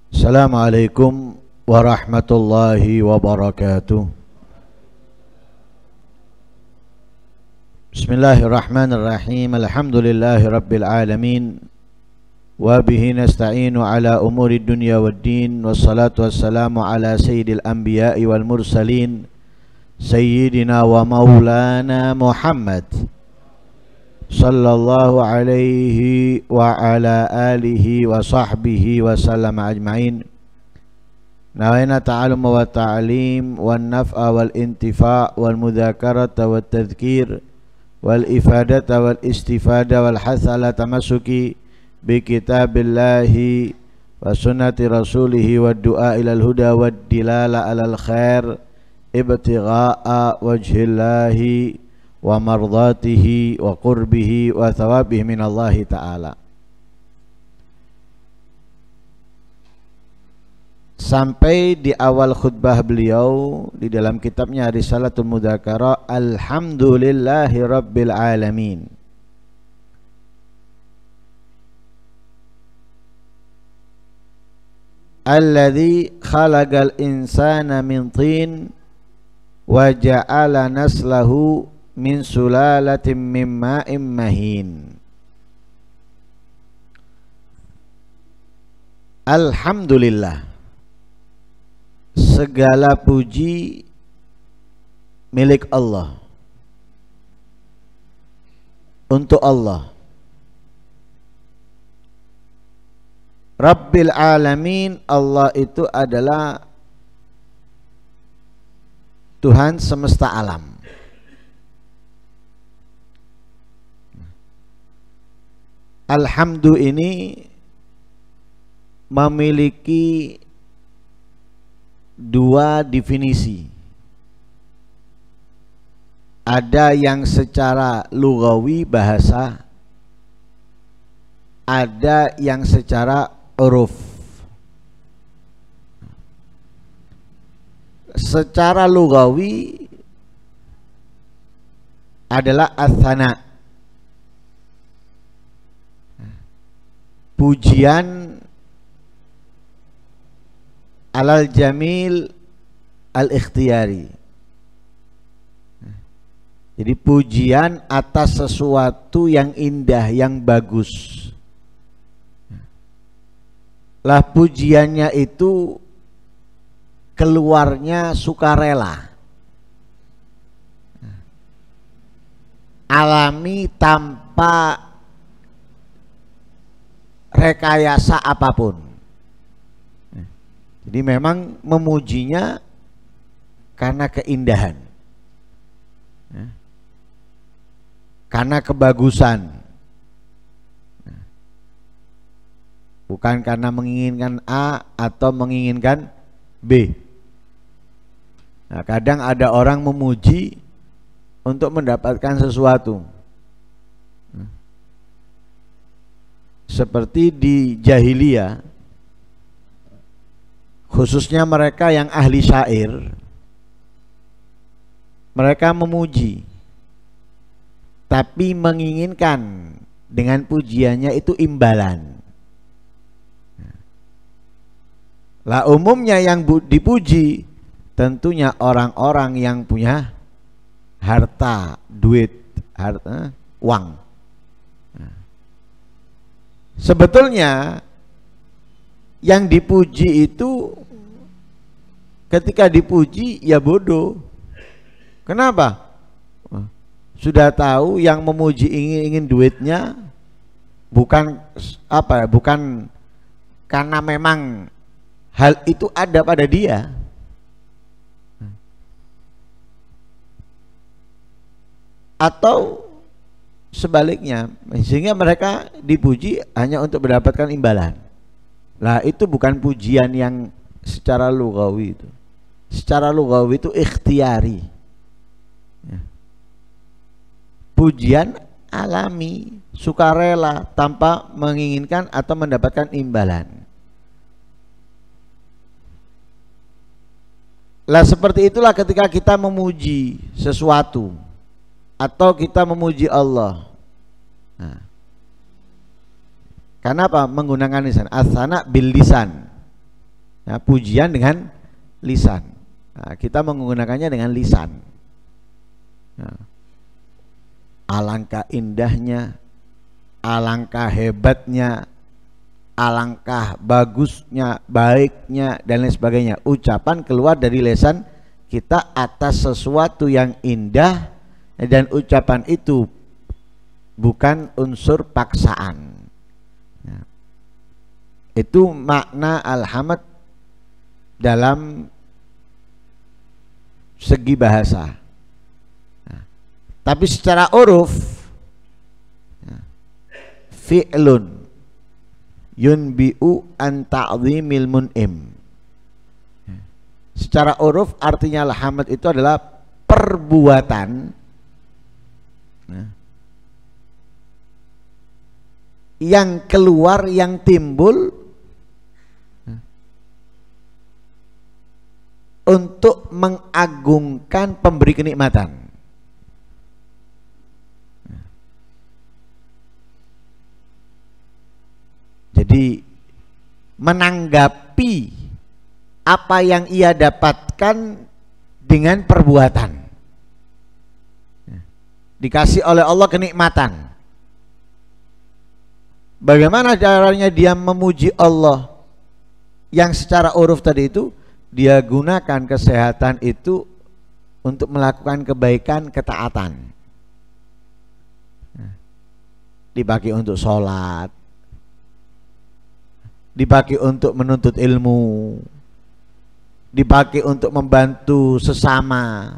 Assalamualaikum warahmatullahi wabarakatuh. Bismillahirrahmanirrahim. Alhamdulillahi rabbil alamin. Wa bihi nasta'inu ala umuri dunya waddin. Wassalatu wassalamu ala sayyidil anbiya'i wal mursalin, sayyidina wa maulana Muhammad sallallahu alaihi wa ala alihi wa sahbihi wa sallama ajma'in. Nawaina ta'alum wa ta'alim wan naf'a wal intifa' wal mudzakarata wat tadhkir wal ifadata wal istifada wal hasala tamassuki bi kitabillahi wa sunnati rasulihi wad du'a ilal huda wad dilala alal khair ibtigha'a wajhillahi wa mardatihi wa qurbihi wa thawabihi minallahi ta'ala. Sampai di awal khutbah beliau di dalam kitabnya Risalatul Mudzakarah, alhamdulillahi rabbil alamin. Alladzi khalaqal insana min tin wa ja'ala naslahu min sulalatin min ma'in mahin. Alhamdulillah, segala puji milik Allah, untuk Allah Rabbil alamin. Allah itu adalah Tuhan semesta alam. Alhamdu ini memiliki dua definisi. Ada yang secara lughawi bahasa, ada yang secara uruf. Secara lughawi adalah as-sana, pujian alal jamil al-ikhtiyari. Jadi pujian atas sesuatu yang indah, yang bagus. Lah pujiannya itu keluarnya sukarela, alami, tanpa rekayasa apapun. Jadi memang memujinya karena keindahan, karena kebagusan, bukan karena menginginkan A atau menginginkan B. Nah, kadang ada orang memuji untuk mendapatkan sesuatu. Seperti di jahiliyah, khususnya mereka yang ahli syair, mereka memuji tapi menginginkan dengan pujiannya itu imbalan. Lah umumnya yang dipuji tentunya orang-orang yang punya harta, duit, harta, uang. Sebetulnya yang dipuji itu ketika dipuji ya bodoh. Kenapa? Sudah tahu yang memuji ingin duitnya, bukan apa, bukan karena memang hal itu ada pada dia. Atau sebaliknya, sehingga mereka dipuji hanya untuk mendapatkan imbalan. Lah itu bukan pujian yang secara lughawi itu. Secara lughawi itu ikhtiyari. Pujian alami, sukarela, tanpa menginginkan atau mendapatkan imbalan. Lah seperti itulah ketika kita memuji sesuatu atau kita memuji Allah. Nah, karena apa? Menggunakan lisan. As-sana bil lisan. Ya, pujian dengan lisan. Nah, kita menggunakannya dengan lisan. Nah, alangkah indahnya, alangkah hebatnya, alangkah bagusnya, baiknya, dan lain sebagainya. Ucapan keluar dari lisan kita atas sesuatu yang indah, dan ucapan itu bukan unsur paksaan. Ya. Itu makna alhamd dalam segi bahasa. Nah, tapi secara uruf, ya, fi'lun yunbi'u an ta'zimil mun'im. Ya. Secara uruf artinya alhamd itu adalah perbuatan, ya, yang keluar, yang timbul untuk mengagungkan pemberi kenikmatan. Jadi menanggapi apa yang ia dapatkan dengan perbuatan. Dikasih oleh Allah kenikmatan. Bagaimana caranya dia memuji Allah? Yang secara uruf tadi itu, dia gunakan kesehatan itu untuk melakukan kebaikan, ketaatan. Dipakai untuk sholat, dipakai untuk menuntut ilmu, dipakai untuk membantu sesama,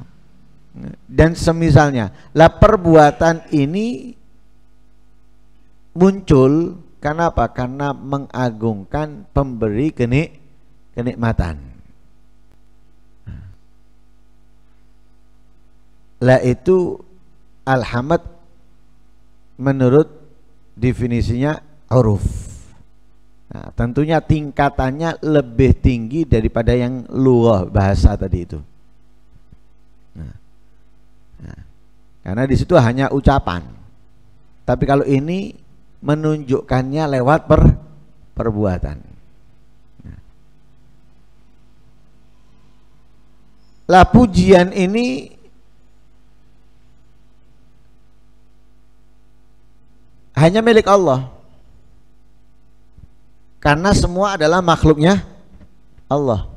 dan semisalnya. Lah perbuatan ini muncul karena apa? Karena mengagungkan pemberi kenikmatan. Lah itu alhamd menurut definisinya uruf. Nah, tentunya tingkatannya lebih tinggi daripada yang lughah bahasa tadi itu. Karena di situ hanya ucapan. Tapi kalau ini menunjukkannya lewat perbuatan. Lah pujian ini hanya milik Allah. Karena semua adalah makhluknya Allah.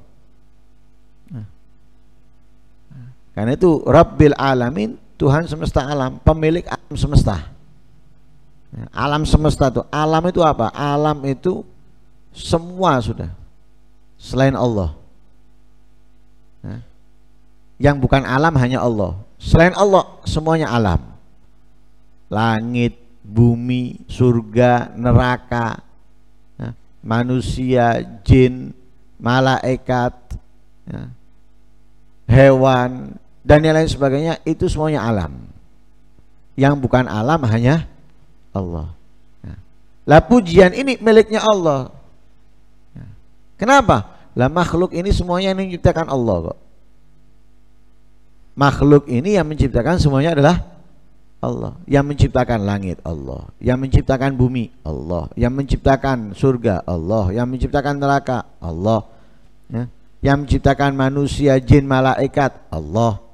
Karena itu Rabbil Alamin, Tuhan semesta alam, pemilik alam semesta. Alam semesta itu, alam itu apa? Alam itu semua sudah selain Allah. Yang bukan alam hanya Allah. Selain Allah semuanya alam. Langit, bumi, surga, neraka, manusia, jin, malaikat, hewan, dan yang lain sebagainya, itu semuanya alam. Yang bukan alam hanya Allah. Lah pujian ini miliknya Allah. Kenapa? Lah makhluk ini semuanya yang menciptakan Allah kok. Makhluk ini yang menciptakan semuanya adalah Allah. Yang menciptakan langit Allah, yang menciptakan bumi Allah, yang menciptakan surga Allah, yang menciptakan neraka Allah, yang menciptakan manusia, jin, malaikat Allah,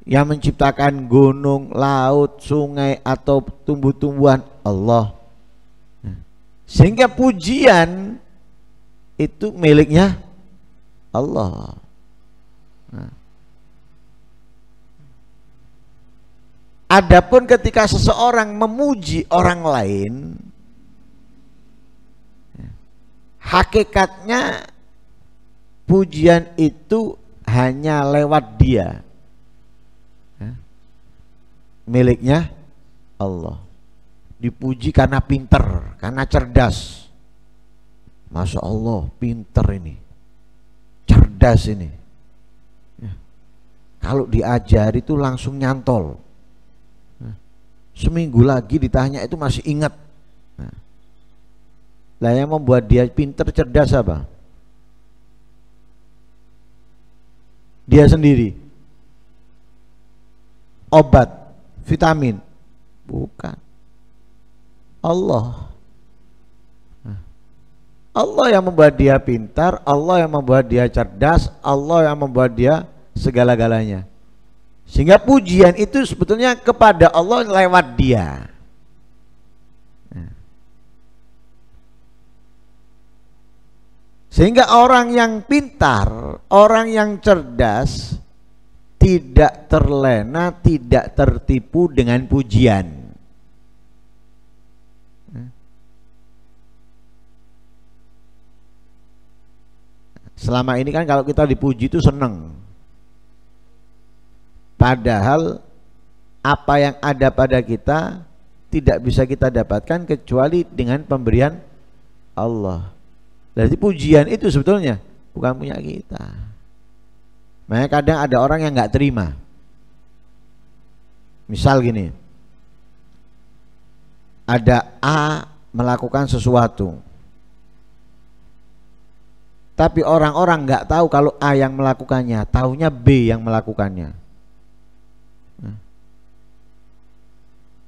yang menciptakan gunung, laut, sungai atau tumbuh-tumbuhan Allah. Sehingga pujian itu miliknya Allah. Adapun ketika seseorang memuji orang lain, hakikatnya pujian itu hanya lewat dia, miliknya Allah. Dipuji karena pinter, karena cerdas. Masya Allah, pinter ini, cerdas ini. Kalau diajari itu langsung nyantol. Seminggu lagi ditanya itu masih ingat. Lah yang membuat dia pinter, cerdas apa? Dia sendiri. Obat, vitamin? Bukan. Allah. Allah yang membuat dia pintar, Allah yang membuat dia cerdas, Allah yang membuat dia segala-galanya. Sehingga pujian itu sebetulnya kepada Allah lewat dia. Sehingga orang yang pintar, orang yang cerdas tidak terlena, tidak tertipu dengan pujian. Selama ini kan kalau kita dipuji itu seneng. Padahal apa yang ada pada kita tidak bisa kita dapatkan kecuali dengan pemberian Allah. Jadi pujian itu sebetulnya bukan punya kita. Makanya kadang ada orang yang nggak terima. Misal gini, ada A melakukan sesuatu, tapi orang-orang nggak tahu kalau A yang melakukannya, taunya B yang melakukannya.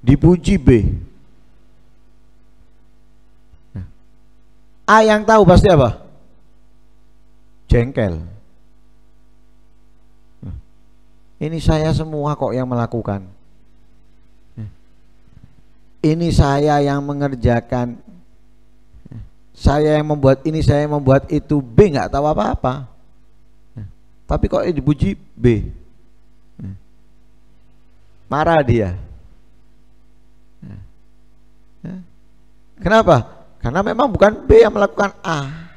Dipuji B, A yang tahu pasti apa? Jengkel. Ini saya semua kok yang melakukan. Ini saya yang mengerjakan. Saya yang membuat ini, saya yang membuat itu. B nggak tahu apa-apa. Tapi kok dipuji B. Marah dia. Kenapa? Karena memang bukan B yang melakukan A.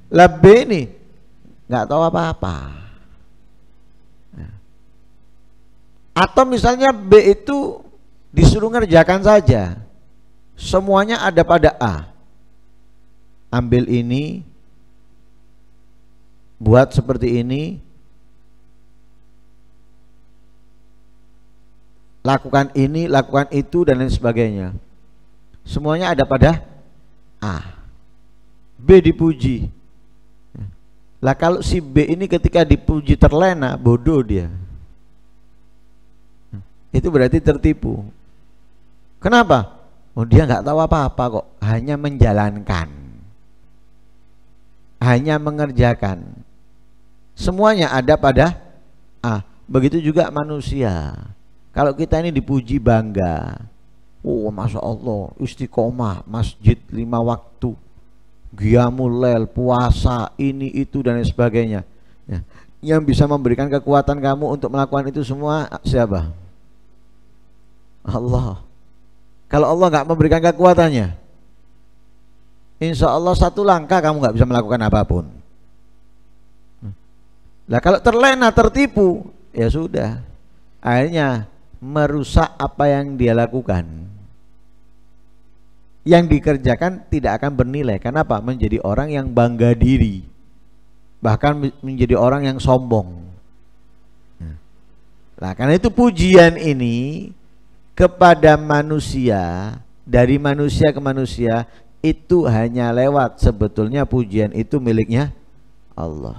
Lah B ini nggak tahu apa-apa. Atau misalnya B itu disuruh ngerjakan saja, semuanya ada pada A. Ambil ini, buat seperti ini, lakukan ini, lakukan itu, dan lain sebagainya. Semuanya ada pada A. B dipuji. Lah kalau si B ini ketika dipuji terlena, bodoh dia. Itu berarti tertipu. Kenapa? Oh, dia nggak tahu apa-apa kok, hanya menjalankan, hanya mengerjakan. Semuanya ada pada A. Begitu juga manusia. Kalau kita ini dipuji bangga, oh masya Allah, istiqomah, masjid 5 waktu, qiyamul lail, puasa, ini itu dan lain sebagainya. Ya. Yang bisa memberikan kekuatan kamu untuk melakukan itu semua siapa? Allah. Kalau Allah nggak memberikan kekuatannya, insya Allah satu langkah kamu nggak bisa melakukan apapun. Lah kalau terlena, tertipu, ya sudah, akhirnya merusak apa yang dia lakukan. Yang dikerjakan tidak akan bernilai. Kenapa? Menjadi orang yang bangga diri, bahkan menjadi orang yang sombong. Nah, karena itu pujian ini kepada manusia, dari manusia ke manusia, itu hanya lewat, sebetulnya pujian itu miliknya Allah.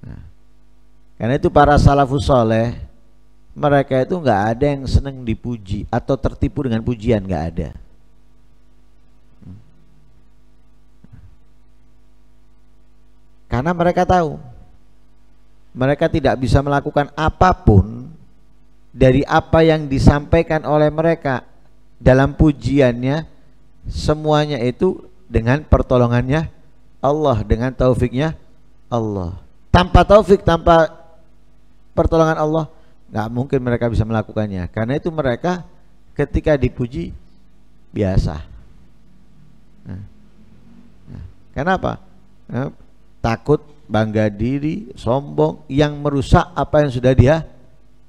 Nah, karena itu para salafus soleh, mereka itu nggak ada yang senang dipuji atau tertipu dengan pujian, nggak ada. Karena mereka tahu mereka tidak bisa melakukan apapun dari apa yang disampaikan oleh mereka dalam pujiannya, semuanya itu dengan pertolongannya Allah, dengan taufiknya Allah. Tanpa taufik, tanpa pertolongan Allah, nggak mungkin mereka bisa melakukannya. Karena itu mereka ketika dipuji biasa. Kenapa? Takut, bangga diri, sombong, yang merusak apa yang sudah dia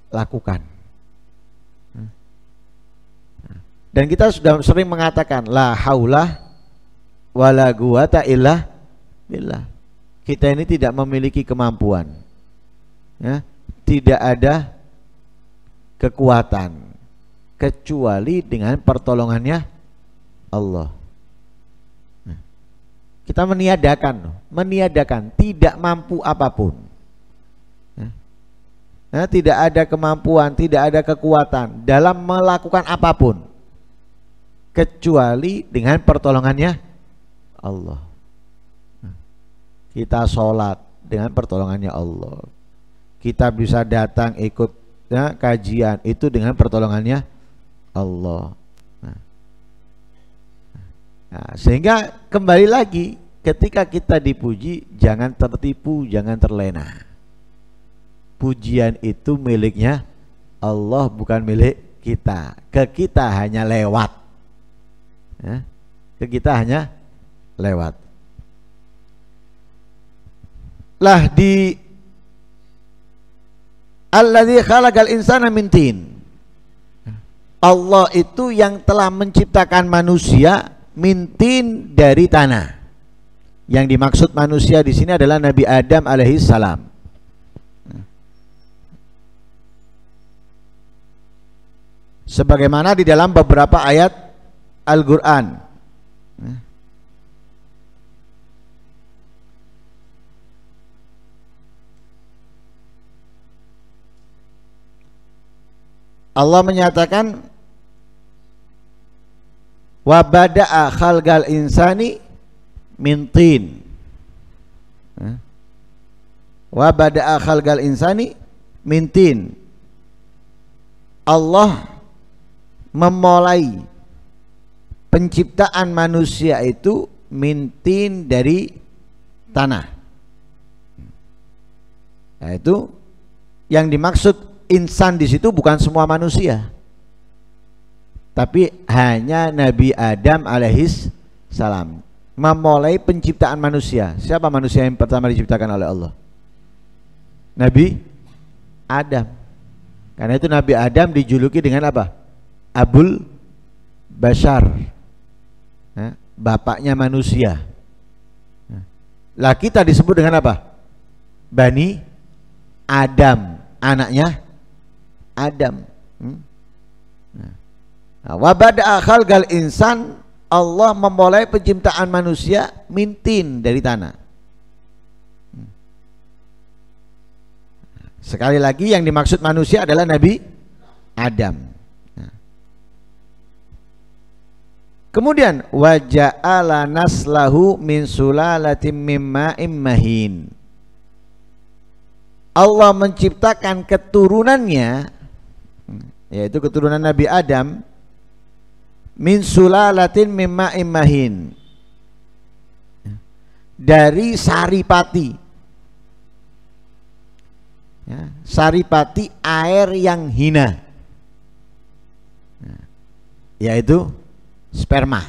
lakukan. Dan kita sudah sering mengatakan la haula wala quwata illa billah. Kita ini tidak memiliki kemampuan, ya, tidak ada kekuatan kecuali dengan pertolongannya Allah. Kita meniadakan, tidak mampu apapun. Nah, tidak ada kemampuan, tidak ada kekuatan dalam melakukan apapun. kecuali dengan pertolongannya Allah. Kita sholat dengan pertolongannya Allah. Kita bisa datang ikut kajian itu dengan pertolongannya Allah. Nah, sehingga kembali lagi ketika kita dipuji jangan tertipu, jangan terlena. Pujian itu miliknya Allah, bukan milik kita. Ke kita hanya lewat. Ya, ke kita hanya lewat. Lah di alladzi khalaqal insana min tin. Allah itu yang telah menciptakan manusia mintin dari tanah. Yang dimaksud manusia di sini adalah Nabi Adam alaihi salam. Sebagaimana di dalam beberapa ayat Al-Qur'an. Allah menyatakan wa bada'a khalqal insani min tin. Wa bada'a khalqal insani min tin. Allah memulai penciptaan manusia itu min tin, dari tanah. Nah, itu yang dimaksud insan di situ bukan semua manusia, tapi hanya Nabi Adam alaihis salam memulai penciptaan manusia. Siapa manusia yang pertama diciptakan oleh Allah? Nabi Adam. Karena itu Nabi Adam dijuluki dengan apa? Abul Bashar, bapaknya manusia. Lah kita disebut dengan apa? Bani Adam, anaknya Adam. Wa bada'a khalqal insan, Allah memulai penciptaan manusia mintin, dari tanah. Sekali lagi yang dimaksud manusia adalah Nabi Adam. Kemudian wa ja'ala naslahu min sulalatin mim ma'in mahin. Allah menciptakan keturunannya, yaitu keturunan Nabi Adam, min sulalatin mim ma'in mahin, dari saripati, ya, saripati air yang hina, yaitu sperma,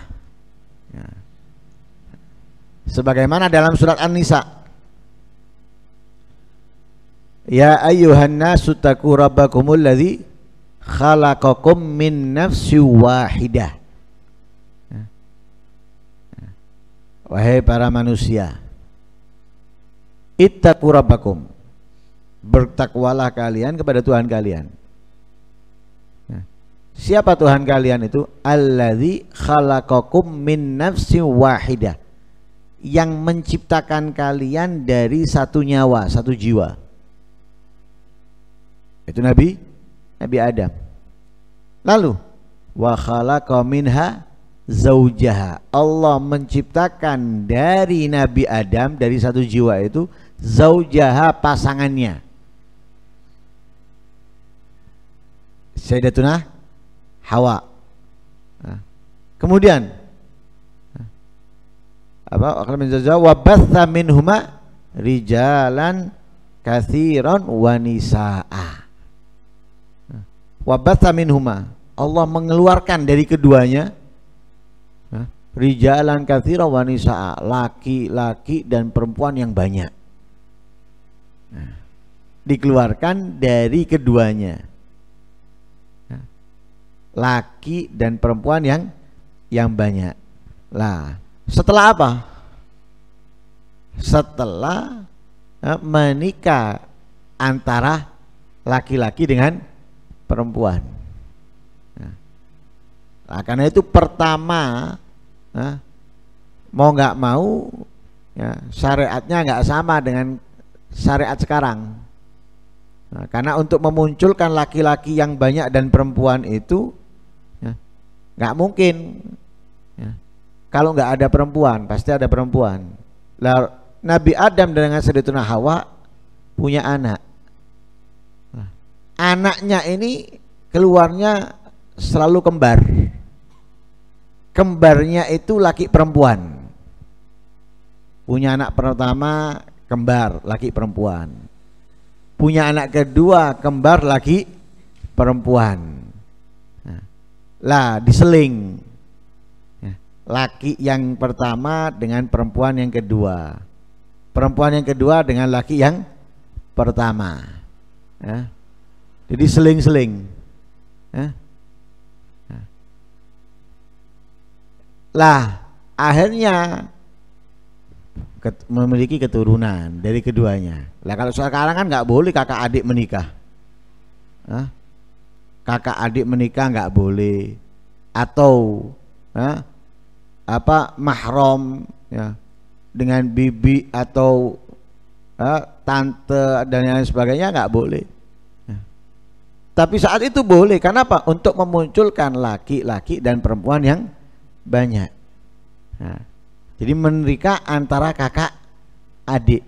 ya. Sebagaimana dalam surat An-Nisa, ya ayyuhan nasu taqu rabbakumul ladzi khalaqakum min nafsin wahidah. Wahai para manusia, ittaqu rabbakum, bertakwalah kalian kepada Tuhan kalian. Siapa Tuhan kalian itu? Alladzi khalaqakum min nafsin wahidah, yang menciptakan kalian dari satu nyawa, satu jiwa. Itu Nabi Adam. Lalu wa khalaqa minha zaujaha, Allah menciptakan dari Nabi Adam, dari satu jiwa itu, zaujaha, pasangannya, Sayyidatuna Hawa. Kemudian apa? Wa batha minhuma rijalan katsiran wa nisaa. Wa batha minhuma, Allah mengeluarkan dari keduanya rijalan katsiran wa nisaa, laki-laki dan perempuan yang banyak. Dikeluarkan dari keduanya, laki dan perempuan yang banyak. Lah, setelah apa? Setelah menikah antara laki-laki dengan perempuan. Nah, karena itu pertama, mau nggak mau, ya, syariatnya nggak sama dengan syariat sekarang. Nah, karena untuk memunculkan laki-laki yang banyak dan perempuan itu, nggak mungkin kalau nggak ada perempuan, pasti ada perempuan. Lah Nabi Adam dengan Sayyidatuna Hawa punya anak. Anaknya ini keluarnya selalu kembar. Kembarnya itu laki perempuan. Punya anak pertama kembar laki perempuan. Punya anak kedua kembar laki perempuan. Lah diseling. Laki yang pertama dengan perempuan yang kedua. Perempuan yang kedua dengan laki yang pertama. Jadi seling-seling. Lah akhirnya memiliki keturunan dari keduanya. Lah kalau sekarang kan nggak boleh kakak adik menikah. Kakak adik menikah nggak boleh, atau mahram ya, dengan bibi atau tante dan lain sebagainya nggak boleh. Tapi saat itu boleh, karena apa? Untuk memunculkan laki-laki dan perempuan yang banyak. Jadi menikah antara kakak adik.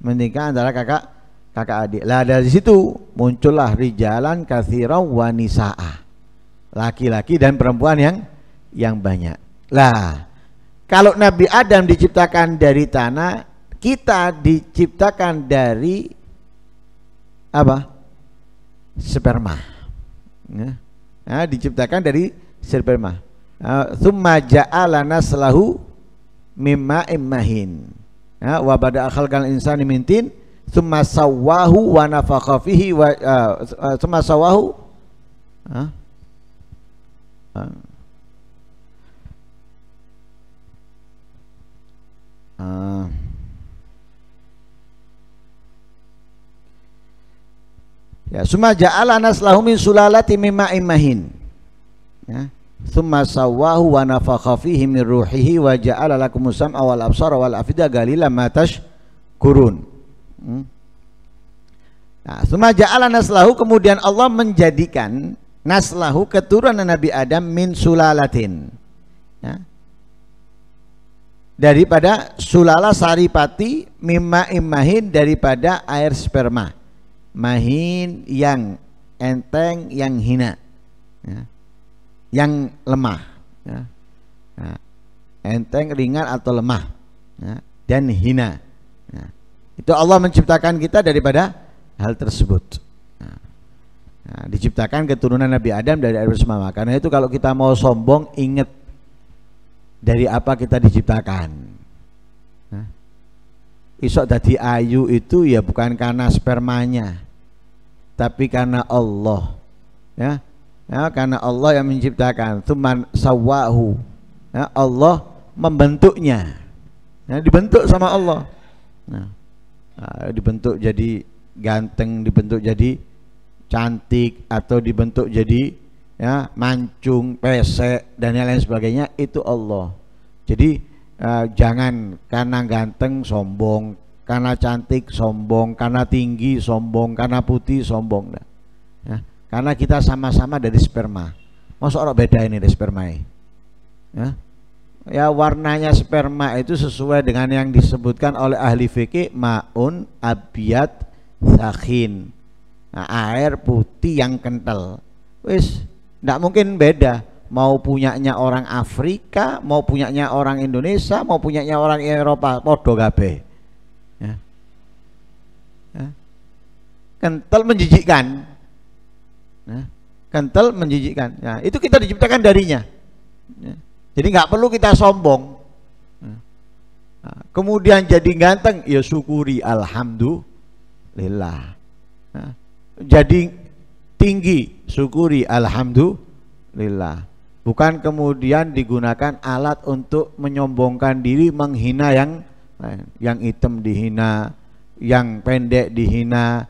Menikah antara kakak adik. Lah dari situ muncullah rijalan katsira wa nisaa. Laki-laki dan perempuan yang banyak. Lah kalau Nabi Adam diciptakan dari tanah, kita diciptakan dari apa? Sperma. Diciptakan dari sperma. Tsumma ja'ala naslahu mimma immahin. Wa bada'a khalqal insani min tin, tsumma sawwahu wa nafakha fihi wa tsumma sawwahu ya summa ja'ala naslahu min sulalati mimma immahin. Tsumma sawwahu wa nafakha fihi min ruhihi wa ja'ala lakumus sam'a wal absara wal afida qalilan ma tashkurun. Tsumma ja'ala naslahu, kemudian Allah menjadikan naslahu keturunan Nabi Adam min sulalatin. Daripada sulala saripati, mimma immahin daripada air sperma. Mahin yang enteng, yang hina. Yang lemah, enteng, ringan atau lemah, dan hina. Itu Allah menciptakan kita daripada hal tersebut. Diciptakan keturunan Nabi Adam dari air sperma. Karena itu kalau kita mau sombong, ingat dari apa kita diciptakan. Isok dadi ayu itu ya bukan karena spermanya, tapi karena Allah. Karena Allah yang menciptakan. Tsumma sawwahu, Allah membentuknya. Dibentuk sama Allah. Dibentuk jadi ganteng, dibentuk jadi cantik, atau dibentuk jadi mancung, pesek dan yang lain sebagainya, itu Allah. Jadi jangan karena ganteng sombong, karena cantik sombong, karena tinggi sombong, karena putih sombong. Karena kita sama-sama dari sperma. Masa orang beda ini dari sperma? Ya warnanya sperma itu sesuai dengan yang disebutkan oleh ahli fikih, ma'un abiyat sakhin. Air putih yang kental. Wis, tidak mungkin beda. Mau punyanya orang Afrika, mau punyanya orang Indonesia, mau punyanya orang Eropa, podo kabeh. Kental menjijikkan. Kental menjijikkan. Itu kita diciptakan darinya. Jadi nggak perlu kita sombong. Kemudian jadi ganteng, ya syukuri alhamdulillah. Jadi tinggi, syukuri alhamdulillah. Bukan kemudian digunakan alat untuk menyombongkan diri, menghina yang lain. Yang hitam dihina, yang pendek dihina,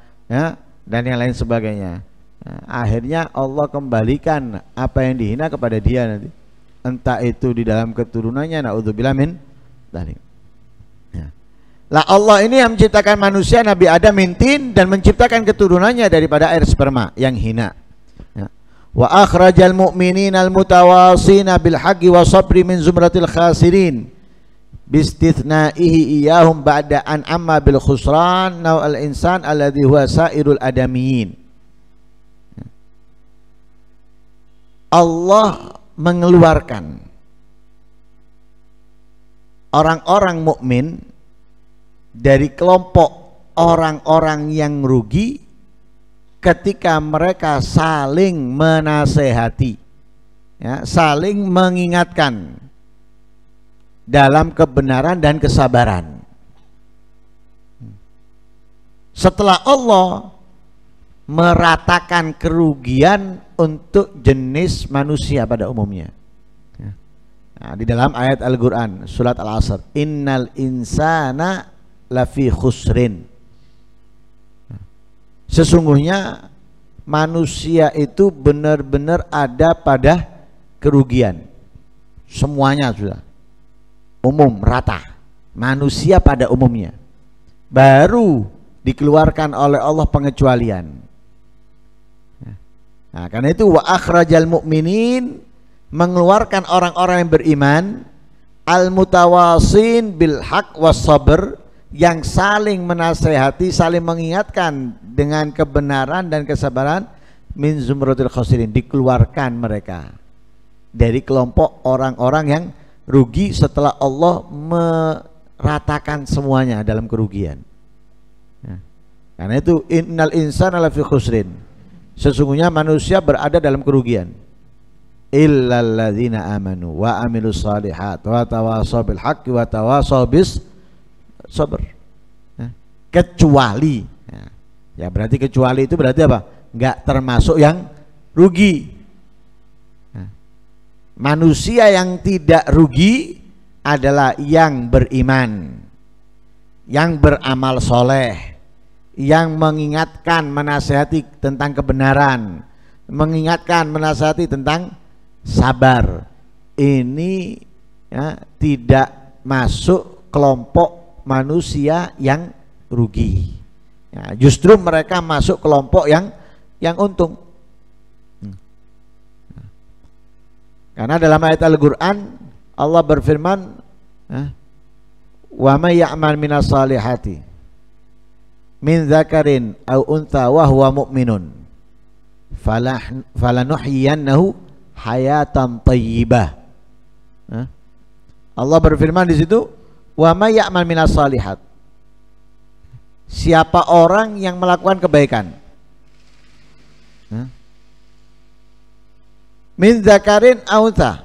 dan yang lain sebagainya. Akhirnya Allah kembalikan apa yang dihina kepada dia nanti, entah itu di dalam keturunannya, naudzubillah min dzalik. Lah Allah ini yang menciptakan manusia Nabi Adam min tin, dan menciptakan keturunannya daripada air sperma yang hina. wa akhrajal mu'minina al-mutawasina bil haqqi wa sabri min zumratil khasirin bistithnaihi iyahum ba'da an amma bil khusran naw al insan alladhi huwa sairul adamiyin. Allah mengeluarkan orang-orang mukmin dari kelompok orang-orang yang rugi ketika mereka saling menasehati, ya, saling mengingatkan dalam kebenaran dan kesabaran. Setelah Allah meratakan kerugian untuk jenis manusia pada umumnya. Nah, di dalam ayat Al-Quran surat Al-Asr, innal insana lafi khusrin. Sesungguhnya manusia itu benar-benar ada pada kerugian. Semuanya sudah umum, rata. Manusia pada umumnya. Baru dikeluarkan oleh Allah pengecualian. Nah, karena itu wa akhrajal mu'minin, mengeluarkan orang-orang yang beriman, al-mutawasin bil haq was sabr, yang saling menasehati, saling mengingatkan dengan kebenaran dan kesabaran, min zumratil khasirin, dikeluarkan mereka dari kelompok orang-orang yang rugi setelah Allah meratakan semuanya dalam kerugian. Nah, karena itu innal insana lafi khusrin, sesungguhnya manusia berada dalam kerugian, illal ladzina amanu wa amilus shalihat wa tawasaw bil haqqi wa tawasaw bis sabr. Kecuali, ya berarti kecuali itu berarti apa? Enggak termasuk yang rugi. Manusia yang tidak rugi adalah yang beriman, yang beramal soleh, yang mengingatkan, menasihati tentang kebenaran, mengingatkan, menasihati tentang sabar. Ini, ya, tidak masuk kelompok manusia yang rugi. Ya, justru mereka masuk kelompok yang untung. Karena dalam ayat Al-Quran Allah berfirman, wa may ya'mal minas salihati min dzakarin aw untha wa huwa mu'minun falanuhyiyannahu hayatan thayyibah. Allah berfirman di situ, wa may ya'mal minas salihat, siapa orang yang melakukan kebaikan, min dzakarin aw untha,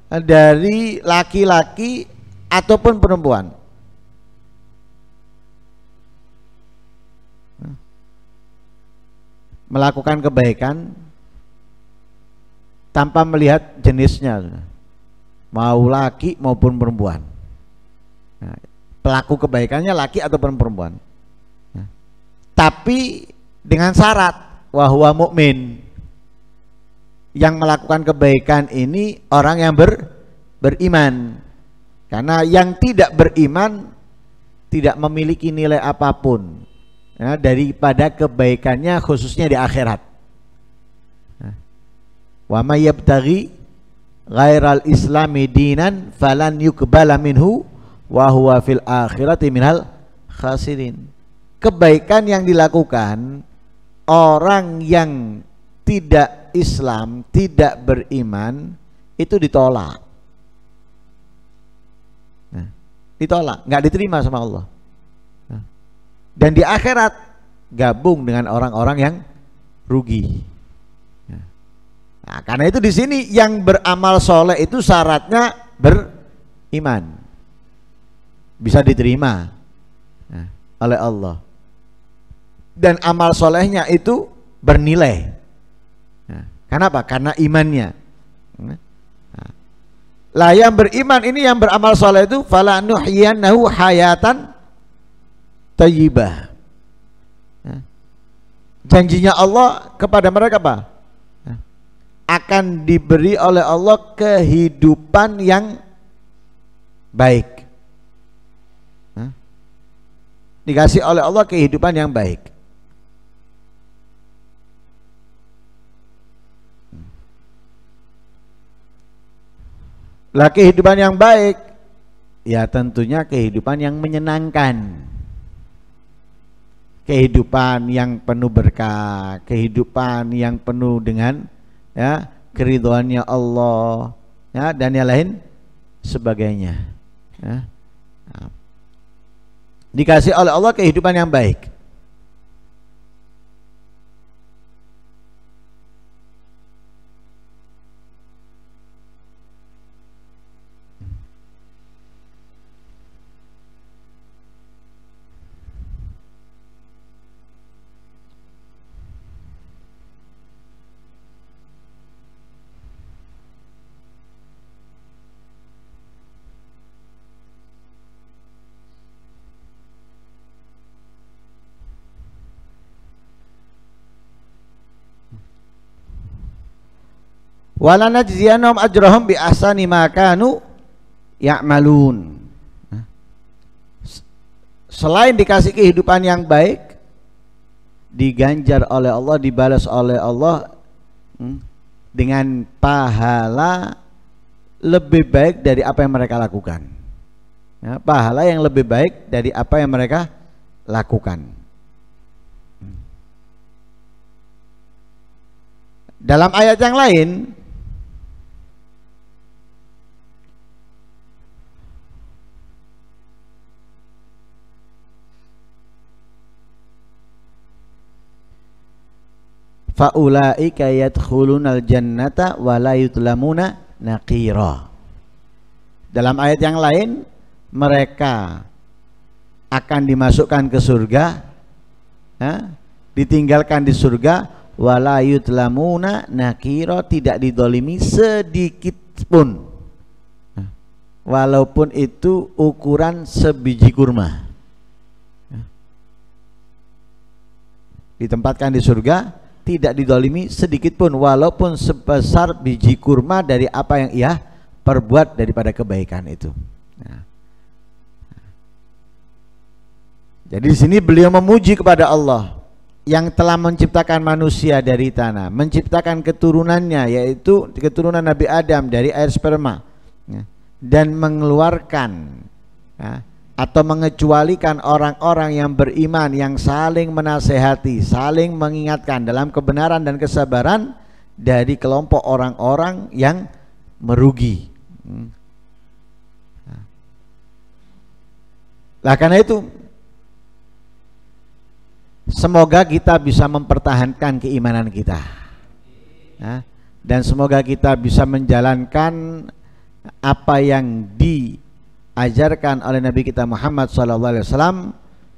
dari laki-laki ataupun perempuan, melakukan kebaikan tanpa melihat jenisnya, mau laki maupun perempuan. Nah, pelaku kebaikannya laki ataupun perempuan, tapi dengan syarat wahwa mukmin. Yang melakukan kebaikan ini orang yang beriman. Karena yang tidak beriman tidak memiliki nilai apapun, ya, daripada kebaikannya khususnya di akhirat. Wa may yabtaghi ghairal islami dinan falan yuqbala minhu wa huwa fil akhirati minal khasirin. Kebaikan yang dilakukan orang yang tidak Islam, tidak beriman, itu ditolak. Nah, ditolak, nggak diterima sama Allah. Nah, dan di akhirat gabung dengan orang-orang yang rugi. Nah, karena itu di sini yang beramal soleh itu syaratnya beriman, bisa diterima, nah, oleh Allah, dan amal solehnya itu bernilai. Nah, kenapa? Karena imannya. Nah, lah yang beriman ini, yang beramal soleh itu fala nuhyiyannahu hayatan thayyibah. Nah, janjinya Allah kepada mereka apa? Nah, akan diberi oleh Allah kehidupan yang baik. Nah, dikasih oleh Allah kehidupan yang baik. Lah kehidupan yang baik ya tentunya kehidupan yang menyenangkan, kehidupan yang penuh berkah, kehidupan yang penuh dengan ya keridhaannya Allah ya, dan yang lain sebagainya ya. Nah, dikasih oleh Allah kehidupan yang baik. Wala najziyannahum ajrahum bi ahsani ma kanu ya'malun. Selain dikasih kehidupan yang baik, diganjar oleh Allah, dibalas oleh Allah dengan pahala lebih baik dari apa yang mereka lakukan ya, pahala yang lebih baik dari apa yang mereka lakukan. Dalam ayat yang lain faulaika yadkhulunal jannata wa la yutlamuna naqira. Dalam ayat yang lain mereka akan dimasukkan ke surga ya, ditinggalkan di surga wa la yutlamuna naqira, tidak didolimi sedikit pun walaupun itu ukuran sebiji kurma. Ditempatkan di surga tidak didolimi sedikit pun walaupun sebesar biji kurma dari apa yang ia perbuat daripada kebaikan itu. Nah. Jadi di sini beliau memuji kepada Allah yang telah menciptakan manusia dari tanah, menciptakan keturunannya yaitu keturunan Nabi Adam dari air sperma ya, dan mengeluarkan ya, atau mengecualikan orang-orang yang beriman yang saling menasehati, saling mengingatkan dalam kebenaran dan kesabaran dari kelompok orang-orang yang merugi. Nah, karena itu semoga kita bisa mempertahankan keimanan kita ya, dan semoga kita bisa menjalankan apa yang diajarkan oleh Nabi kita Muhammad SAW,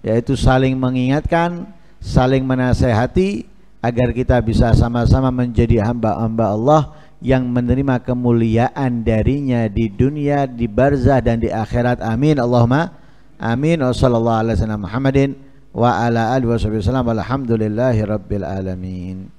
yaitu saling mengingatkan, saling menasehati agar kita bisa sama-sama menjadi hamba-hamba Allah yang menerima kemuliaan darinya di dunia, di barzah dan di akhirat. Amin Allahumma amin. Wa sallallahu alaihi wasallam Muhammadin wa ala alihi wasallam. Alhamdulillahi rabbil alamin.